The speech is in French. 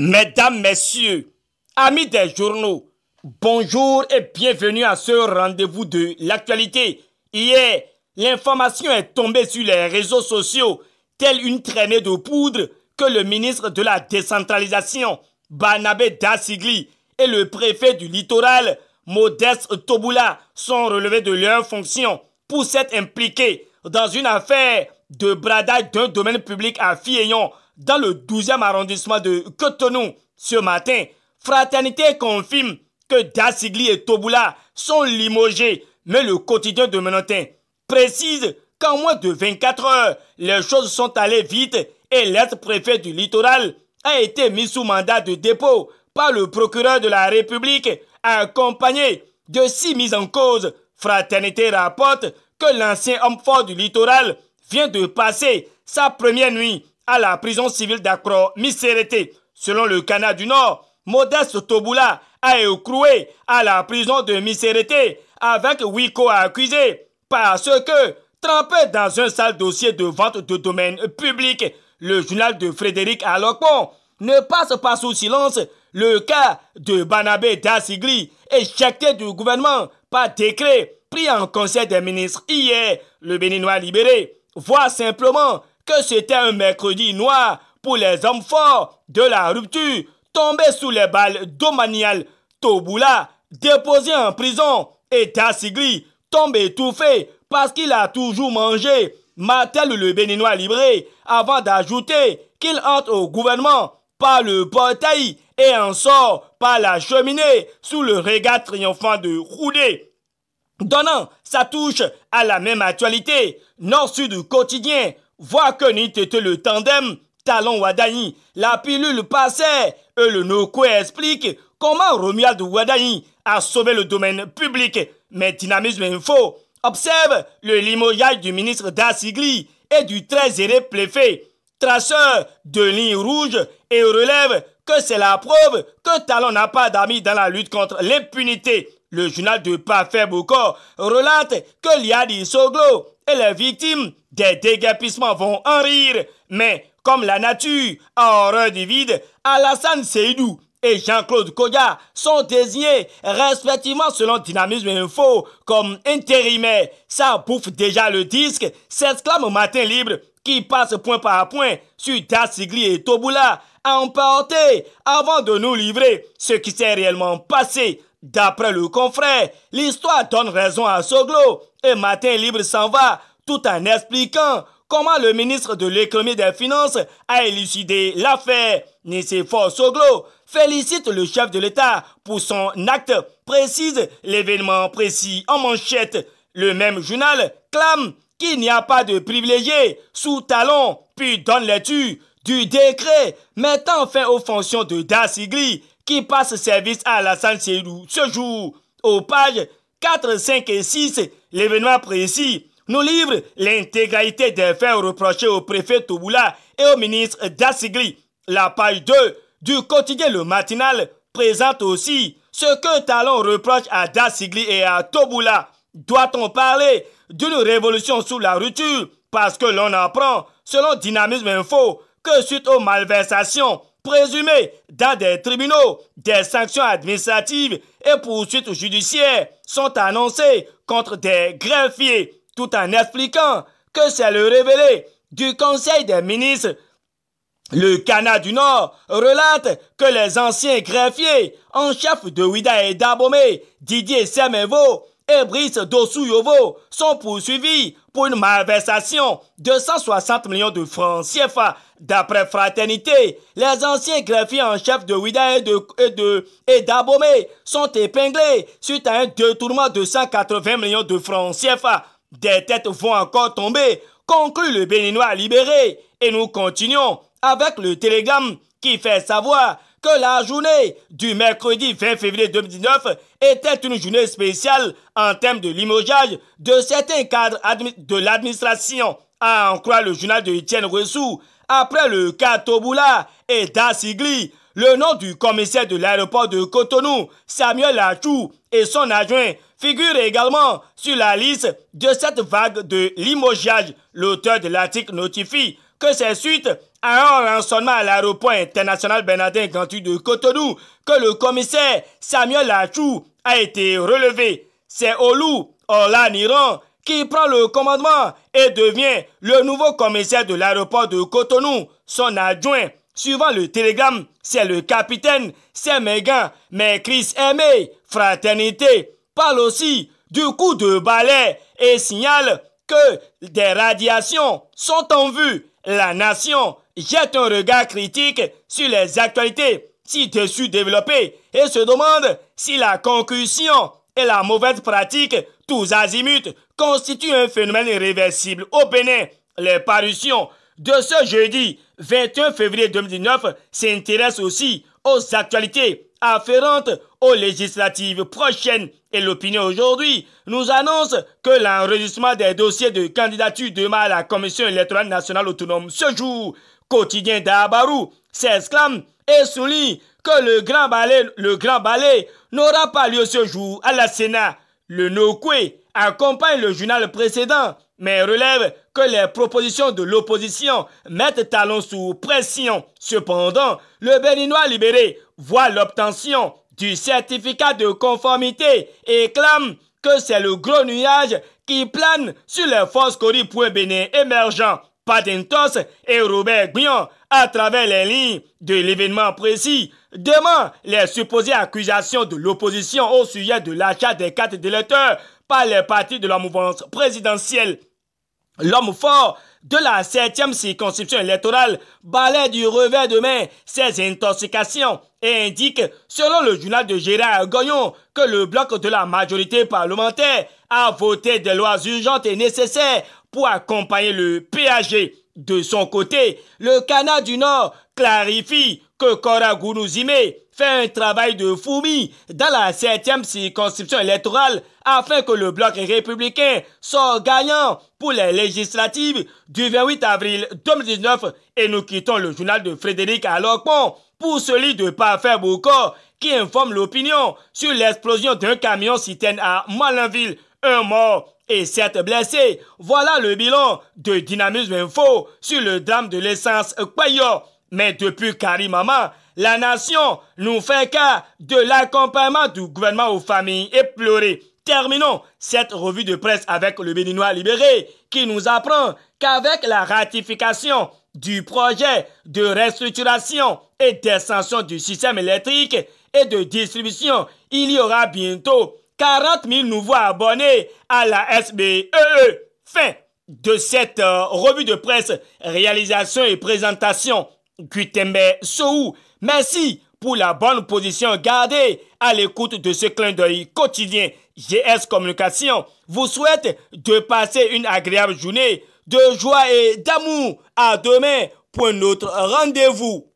Mesdames, Messieurs, amis des journaux, bonjour et bienvenue à ce rendez-vous de l'actualité. Hier, l'information est tombée sur les réseaux sociaux, telle une traînée de poudre que le ministre de la décentralisation, Barnabé Dassigly, et le préfet du littoral, Modeste Toboula, sont relevés de leurs fonctions pour s'être impliqués dans une affaire de bradage d'un domaine public à Fiéyon, dans le 12e arrondissement de Cotonou. Ce matin, Fraternité confirme que Dassigly et Toboula sont limogés, mais le quotidien de Menontin précise qu'en moins de 24 heures, les choses sont allées vite et l'ex-préfet du littoral a été mis sous mandat de dépôt par le procureur de la République, accompagné de 6 mises en cause. Fraternité rapporte que l'ancien homme fort du littoral vient de passer sa première nuit à la prison civile d'Accra-Missérété. Selon le Canard du Nord, Modeste Toboula a écroué à la prison de Missérété avec 8 co-accusés parce que, trempé dans un sale dossier de vente de domaine public, le journal de Frédéric Alokpon ne passe pas sous silence le cas de Barnabé Dassigly, éjecté du gouvernement par décret pris en conseil des ministres hier. Le Béninois libéré voit simplement que c'était un mercredi noir pour les hommes forts de la rupture, tombés sous les balles domaniales. Toboula déposé en prison et Dassigly tombe étouffé parce qu'il a toujours mangé, martèle le Béninois libéré, avant d'ajouter qu'il entre au gouvernement par le portail et en sort par la cheminée sous le regard triomphant de Roudé. Donnant sa touche à la même actualité, Nord-Sud quotidien voit que n'était le tandem Talon Wadayi, la pilule passait et le Nokwe explique comment Romuald Wadayi a sauvé le domaine public. Mais Dynamisme Info observe le limogeage du ministre Dassigly et du très zéré préfet, traceur de lignes rouges, et relève que c'est la preuve que Talon n'a pas d'amis dans la lutte contre l'impunité. Le journal de Parfait Boko relate que Liadi Soglo et les victimes des déguerpissements vont en rire, mais comme la nature a horreur du vide, Alassane Seydou et Jean-Claude Kodia sont désignés respectivement selon Dynamisme Info comme intérimaires. Ça bouffe déjà le disque, s'exclame Matin Libre qui passe point par point sur Dassigly et Toboula à emporter avant de nous livrer ce qui s'est réellement passé. D'après le confrère, l'histoire donne raison à Soglo et Matin Libre s'en va tout en expliquant comment le ministre de l'économie et des finances a élucidé l'affaire. Nicéphore Soglo félicite le chef de l'État pour son acte, précise l'événement précis en manchette. Le même journal clame qu'il n'y a pas de privilégiés sous Talon, puis donne lecture du décret mettant fin aux fonctions de Dassigly qui passe service à Alassane Seydou ce jour. Aux pages 4, 5 et 6, l'événement précis nous livre l'intégralité des faits reprochés au préfet Toboula et au ministre Dassigly. La page 2 du quotidien Le Matinal présente aussi ce que Talon reproche à Dassigly et à Toboula. Doit-on parler d'une révolution sous la rupture? Parce que l'on apprend, selon Dynamisme Info, que suite aux malversations présumées dans des tribunaux, des sanctions administratives et poursuites judiciaires sont annoncées contre des greffiers, tout en expliquant que c'est le révélé du Conseil des ministres. Le Canard du Nord relate que les anciens greffiers en chef de Ouida et Dabomé, Didier Semevo et Brice Dossou-Yovo sont poursuivis pour une malversation de 160 millions de francs CFA. D'après Fraternité, les anciens greffiers en chef de Ouida et d'Abomey sont épinglés suite à un détournement de 180 millions de francs CFA. Des têtes vont encore tomber, conclut le Béninois libéré. Et nous continuons avec le télégramme qui fait savoir que la journée du mercredi 20 février 2019 était une journée spéciale en termes de limogeage de certains cadres de l'administration, à en croire le journal de Etienne Ressou. Après le cas Toboula et Dassigly, le nom du commissaire de l'aéroport de Cotonou, Samuel Achou, et son adjoint figurent également sur la liste de cette vague de limogeage. L'auteur de l'article notifie que c'est suite à un rançonnement à l'aéroport international Bernardin Gantu de Cotonou que le commissaire Samuel Lachou a été relevé. C'est Olu Olaniran qui prend le commandement et devient le nouveau commissaire de l'aéroport de Cotonou. Son adjoint, suivant le télégramme, c'est le capitaine Semegan, mais Chris Aimé, fraternité, parle aussi du coup de balai et signale que des radiations sont en vue. La nation jette un regard critique sur les actualités ci-dessus développées et se demande si la concussion et la mauvaise pratique tous azimuts constituent un phénomène irréversible au Bénin. Les parutions de ce jeudi 21 février 2019 s'intéressent aussi aux actualités afférentes aux législatives prochaines et l'opinion aujourd'hui nous annonce que l'enregistrement des dossiers de candidature demain à la Commission électorale nationale autonome ce jour. Quotidien d'Abarou s'exclame et souligne que le grand balai n'aura pas lieu ce jour à la Sénat. Le Nokwe accompagne le journal précédent, mais relève que les propositions de l'opposition mettent talon sous pression. Cependant, le Béninois libéré voit l'obtention du certificat de conformité et clame que c'est le gros nuage qui plane sur les forces Cori.Bénin émergents. Padentos et Robert Guillon, à travers les lignes de l'événement précis, demandent les supposées accusations de l'opposition au sujet de l'achat des cartes d'électeurs par les partis de la mouvance présidentielle. L'homme fort de la 7e circonscription électorale balaie du revers de main ses intoxications et indique, selon le journal de Gérard Goyon, que le bloc de la majorité parlementaire a voté des lois urgentes et nécessaires pour accompagner le PAG. De son côté, le Canada du Nord clarifie que Kora Gounouzime fait un travail de fourmi dans la 7e circonscription électorale afin que le bloc républicain soit gagnant pour les législatives du 28 avril 2019 et nous quittons le journal de Frédéric Alocpon pour celui de Parfait Boucor qui informe l'opinion sur l'explosion d'un camion citerne à Malinville. Un mort et 7 blessés. Voilà le bilan de Dynamisme Info sur le drame de l'essence Kwayo. Mais depuis Karimama, la nation nous fait cas de l'accompagnement du gouvernement aux familles éplorées. Terminons cette revue de presse avec le Béninois libéré qui nous apprend qu'avec la ratification du projet de restructuration et d'extension du système électrique et de distribution, il y aura bientôt 40 000 nouveaux abonnés à la SBEE. Fin de cette revue de presse, réalisation et présentation. Gutembe Sou, merci pour la bonne position gardée à l'écoute de ce clin d'œil quotidien. GS Communication vous souhaite de passer une agréable journée de joie et d'amour. À demain pour notre rendez-vous.